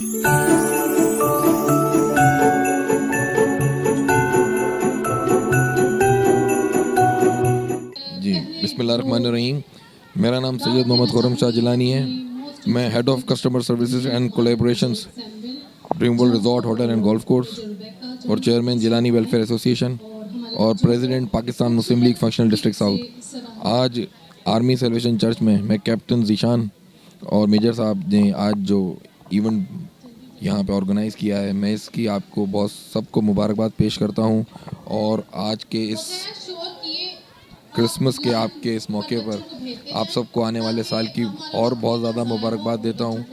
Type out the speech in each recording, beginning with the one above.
जी, बिस्मिल्लाहिर्रहमानिर्रहीम। मेरा नाम सैयद मोहम्मद खुर्रम शाह जिलानी है। मैं head of customer services and collaborations Dreamworld resort hotel and golf course और चेयरमैन जिलानी वेलफेयर एसोसिएशन और प्रेसिडेंट पाकिस्तान मुस्लिम लीग फंक्शनल डिस्ट्रिक्ट साउथ। आज आर्मी सेलिब्रेशन चर्च में मैं कैप्टन जीशान और मेजर साहब ने आज जो इवेंट यहाँ पे ऑर्गेनाइज़ किया है, मैं इसकी आपको बहुत सबको मुबारकबाद पेश करता हूँ। और आज के इस क्रिसमस के आपके इस मौके पर आप सबको आने वाले साल की और बहुत ज़्यादा मुबारकबाद देता हूँ।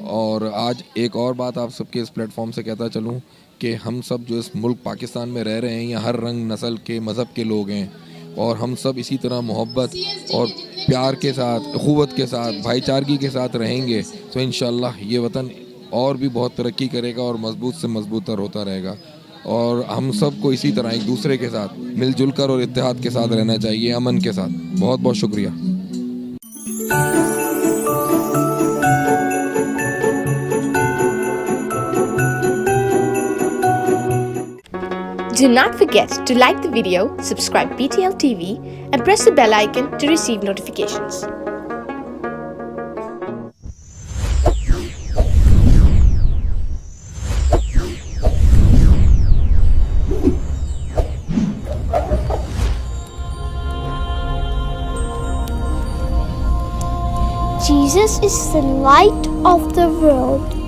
और आज एक और बात आप सबके इस प्लेटफॉर्म से कहता चलूँ कि हम सब जो इस मुल्क पाकिस्तान में रह रहे हैं, यहाँ हर रंग नस्ल के मज़हब के लोग हैं और हम सब इसी तरह मोहब्बत और प्यार के साथ, अख़ुवत के साथ, भाईचारगी के साथ रहेंगे तो इंशाअल्लाह ये वतन और भी बहुत तरक्की करेगा और मजबूत से मजबूतर होता रहेगा। और हम सबको इसी तरह एक दूसरे के साथ मिलजुल कर और इत्तेहाद के साथ रहना चाहिए, अमन के साथ। बहुत बहुत शुक्रिया। Do not forget to like the video, subscribe BTL TV and press the bell icon to receive notifications. Jesus is the light of the world.